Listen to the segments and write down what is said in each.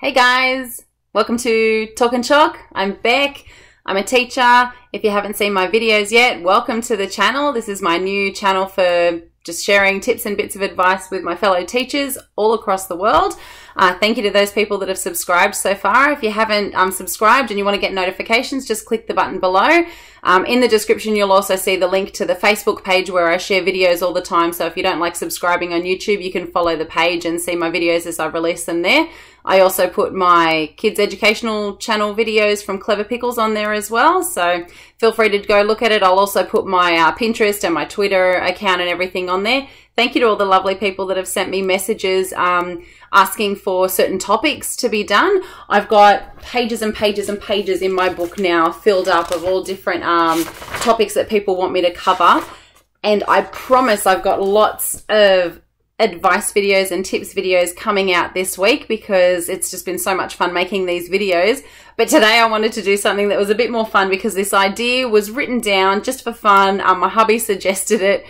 Hey guys, welcome to Talk and Chalk. I'm Beck. I'm a teacher. If you haven't seen my videos yet, welcome to the channel. This is my new channel for just sharing tips and bits of advice with my fellow teachers all across the world. Thank you to those people that have subscribed so far. If you haven't subscribed and you want to get notifications, just click the button below. In the description, you'll also see the link to the Facebook page where I share videos all the time. So if you don't like subscribing on YouTube, you can follow the page and see my videos as I release them there. I also put my kids' educational channel videos from Clever Pickles on there as well. So feel free to go look at it. I'll also put my Pinterest and my Twitter account and everything on there. Thank you to all the lovely people that have sent me messages asking for certain topics to be done. I've got pages and pages and pages in my book now filled up of all different topics that people want me to cover. And I promise I've got lots of advice videos and tips videos coming out this week because it's just been so much fun making these videos. But today I wanted to do something that was a bit more fun because this idea was written down just for fun. My hubby suggested it.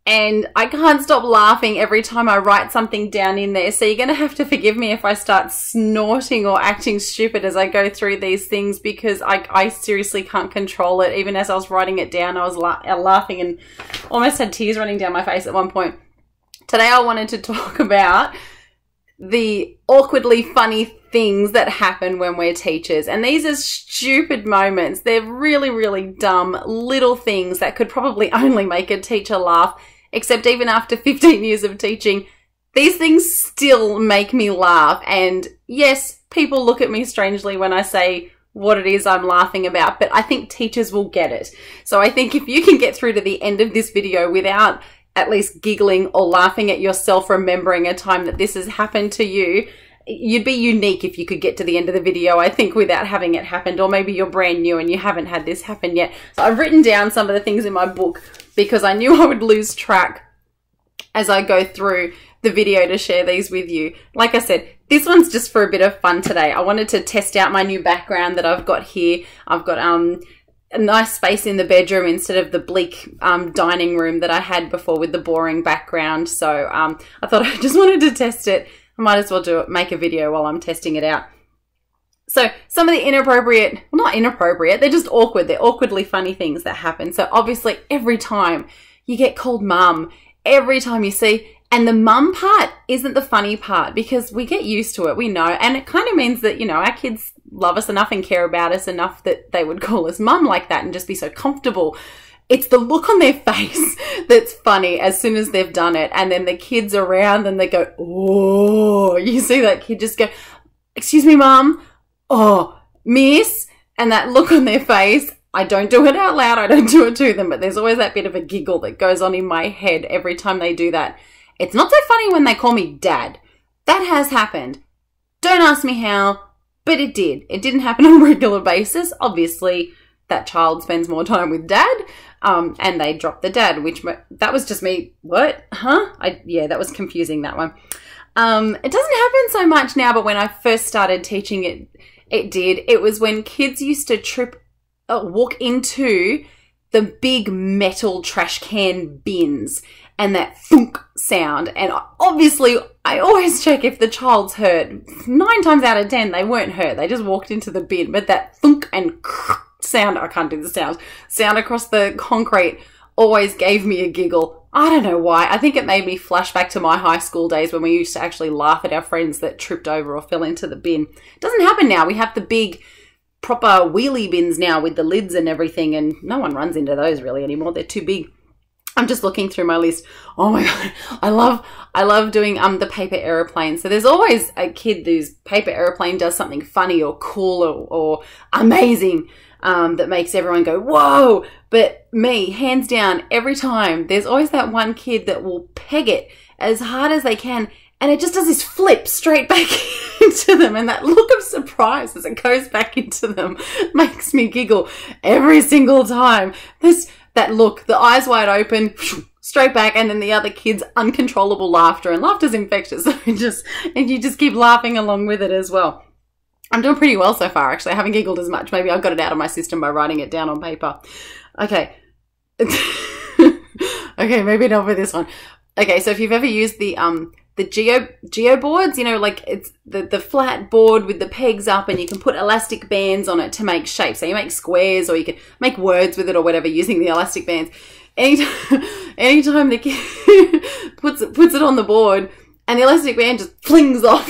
And I can't stop laughing every time I write something down in there. So you're going to have to forgive me if I start snorting or acting stupid as I go through these things because I seriously can't control it. Even as I was writing it down, I was laughing and almost had tears running down my face at one point. Today I wanted to talk about the awkwardly funny things that happen when we're teachers. And these are stupid moments. They're really, really dumb little things that could probably only make a teacher laugh. Except even after 15 years of teaching, these things still make me laugh. And yes, people look at me strangely when I say what it is I'm laughing about, but I think teachers will get it. So I think if you can get through to the end of this video without at least giggling or laughing at yourself, remembering a time that this has happened to you, you'd be unique if you could get to the end of the video, I think, without having it happened. Or maybe you're brand new and you haven't had this happen yet. So I've written down some of the things in my book because I knew I would lose track as I go through the video to share these with you. Like I said, this one's just for a bit of fun today. I wanted to test out my new background that I've got here. I've got a nice space in the bedroom instead of the bleak dining room that I had before with the boring background. So I thought I just wanted to test it. I might as well make a video while I'm testing it out. So some of the inappropriate, well, not inappropriate, they're just awkward. They're awkwardly funny things that happen. So obviously every time you get called mum, every time you see, and the mum part isn't the funny part because we get used to it, we know. And it kind of means that, you know, our kids love us enough and care about us enough that they would call us mum like that and just be so comfortable. It's the look on their face that's funny as soon as they've done it. And then the kids around and they go, oh, you see that kid just go, excuse me, mum. Oh, miss. And that look on their face, I don't do it out loud. I don't do it to them, but there's always that bit of a giggle that goes on in my head every time they do that. It's not so funny when they call me dad. That has happened. Don't ask me how, but it did. It didn't happen on a regular basis. Obviously, that child spends more time with dad, and they drop the dad, which that was just me. What? Huh? Yeah, that was confusing, that one. It doesn't happen so much now, but when I first started teaching it did. It was when kids used to walk into the big metal trash can bins and that thunk sound. And obviously, I always check if the child's hurt. 9 times out of 10, they weren't hurt. They just walked into the bin. But that thunk and sound, I can't do the sound across the concrete always gave me a giggle. I don't know why. I think it made me flash back to my high school days when we used to actually laugh at our friends that tripped over or fell into the bin. It doesn't happen now. We have the big proper wheelie bins now with the lids and everything, and no one runs into those really anymore. They're too big. I'm just looking through my list. Oh my God. I love doing the paper airplane. So there's always a kid whose paper airplane does something funny or cool or amazing that makes everyone go, whoa. But me, hands down, every time, there's always that one kid that will peg it as hard as they can, and it just does this flip straight back into them. And that look of surprise as it goes back into them makes me giggle every single time. That look, the eyes wide open, straight back, and then the other kid's uncontrollable laughter. And laughter's infectious, so and you just keep laughing along with it as well. I'm doing pretty well so far, actually. I haven't giggled as much. Maybe I got it out of my system by writing it down on paper. Okay. Okay, maybe not for this one. Okay, so if you've ever used the the geo boards, you know, like it's the flat board with the pegs up, and you can put elastic bands on it to make shapes. So you make squares, or you can make words with it or whatever using the elastic bands. Anytime the kid puts it on the board and the elastic band just flings off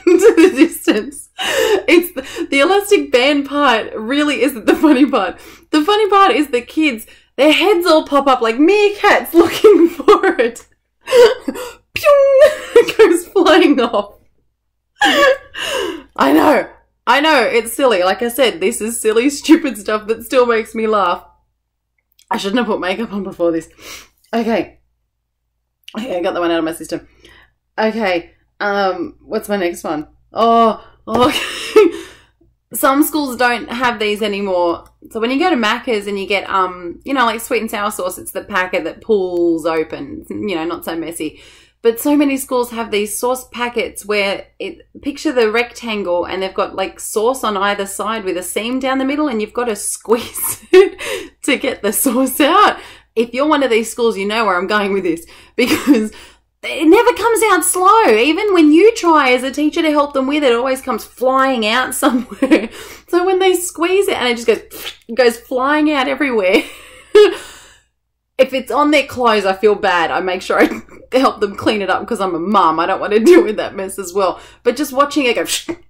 into the distance, it's the elastic band part really isn't the funny part. The funny part is the kids, their heads all pop up like meerkats looking for it. Pew! It goes flying off. I know, it's silly. Like I said, this is silly, stupid stuff that still makes me laugh. I shouldn't have put makeup on before this. Okay, I got that one out of my system. Okay, what's my next one? Oh, okay. Some schools don't have these anymore. So when you go to Macca's and you get, you know, like sweet and sour sauce, it's the packet that pulls open, you know, not so messy. But so many schools have these sauce packets where picture the rectangle, and they've got like sauce on either side with a seam down the middle, and you've got to squeeze it to get the sauce out. If you're one of these schools, you know where I'm going with this, because it never comes out slow. Even when you try as a teacher to help them with it, it always comes flying out somewhere. So when they squeeze it and it just goes flying out everywhere. If it's on their clothes, I feel bad. I make sure I help them clean it up because I'm a mum. I don't want to deal with that mess as well. But just watching it go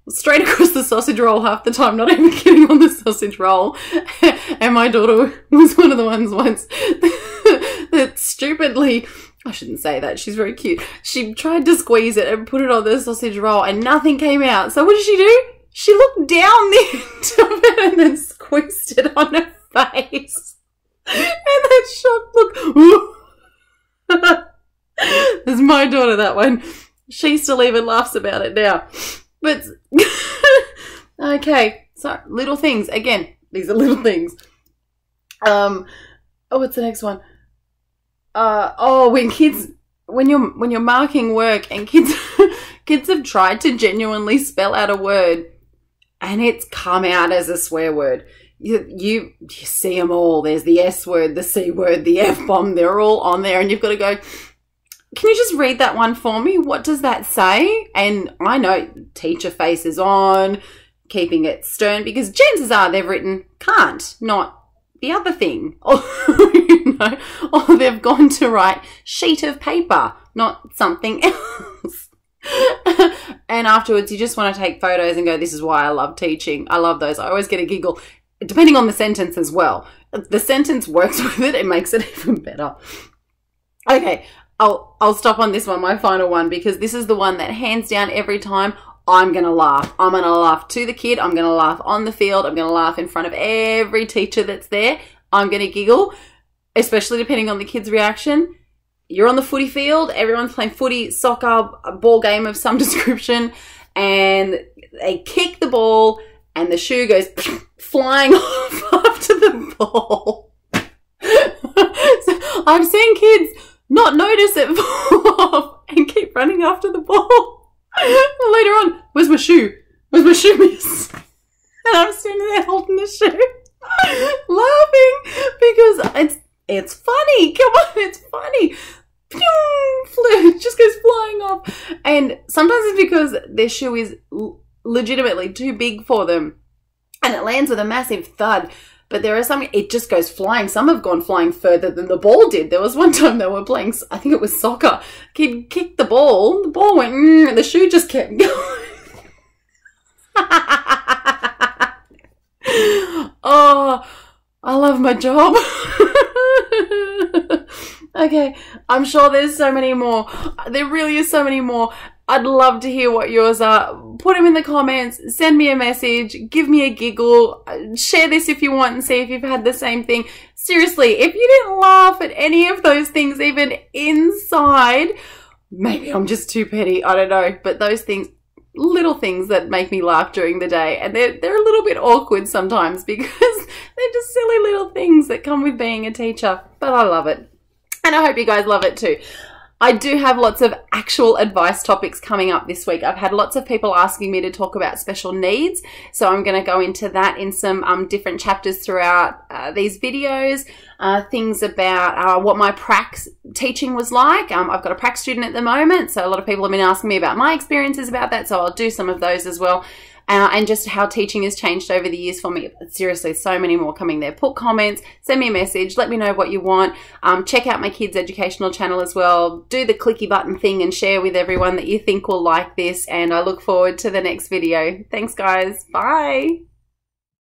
straight across the sausage roll half the time, not even getting on the sausage roll. And my daughter was one of the ones once that stupidly, I shouldn't say that, she's very cute. She tried to squeeze it and put it on the sausage roll and nothing came out. So what did she do? She looked down the end of it and then squeezed it on her face. And that shocked look. There's my daughter, that one. She still even laughs about it now. But, okay. So, little things. Again, these are little things. Oh, what's the next one? When you're marking work and kids have tried to genuinely spell out a word and it's come out as a swear word. You see them all. There's the S word, the C word, the F bomb. They're all on there, and you've got to go, can you just read that one for me? What does that say? And I know teacher face is on, keeping it stern, because chances are they've written can't, not the other thing. Or, you know, or they've gone to write sheet of paper, not something else. And afterwards, you just want to take photos and go, this is why I love teaching. I love those. I always get a giggle. Depending on the sentence as well. If the sentence works with it, it makes it even better. Okay, I'll stop on this one, my final one, because this is the one that hands down every time I'm going to laugh. I'm going to laugh to the kid. I'm going to laugh on the field. I'm going to laugh in front of every teacher that's there. I'm going to giggle, especially depending on the kid's reaction. You're on the footy field. Everyone's playing footy, soccer, a ball game of some description, and they kick the ball and the shoe goes flying off after the ball. So I've seen kids not notice it fall off and keep running after the ball. And later on, where's my shoe? Where's my shoe, miss? And I'm sitting there holding the shoe, laughing because it's funny. Come on, it's funny. It just goes flying off. And sometimes it's because their shoe is legitimately too big for them and it lands with a massive thud. But there are some, it just goes flying. Some have gone flying further than the ball did. There was one time they were playing, I think it was soccer. Kid kicked the ball went, and the shoe just kept going. Oh, I love my job. Okay, I'm sure there's so many more. There really is so many more. I'd love to hear what yours are. Put them in the comments. Send me a message. Give me a giggle. Share this if you want and see if you've had the same thing. Seriously, if you didn't laugh at any of those things even inside, maybe I'm just too petty. I don't know. But those things, little things that make me laugh during the day, and they're a little bit awkward sometimes because they're just silly little things that come with being a teacher. But I love it. And I hope you guys love it too. I do have lots of actual advice topics coming up this week. I've had lots of people asking me to talk about special needs, so I'm going to go into that in some different chapters throughout these videos. Things about what my prac teaching was like. I've got a prac student at the moment, so a lot of people have been asking me about my experiences about that, so I'll do some of those as well. And just how teaching has changed over the years for me. Seriously, so many more coming there. Put comments, send me a message, let me know what you want. Check out my kids' educational channel as well. Do the clicky button thing and share with everyone that you think will like this. And I look forward to the next video. Thanks, guys. Bye.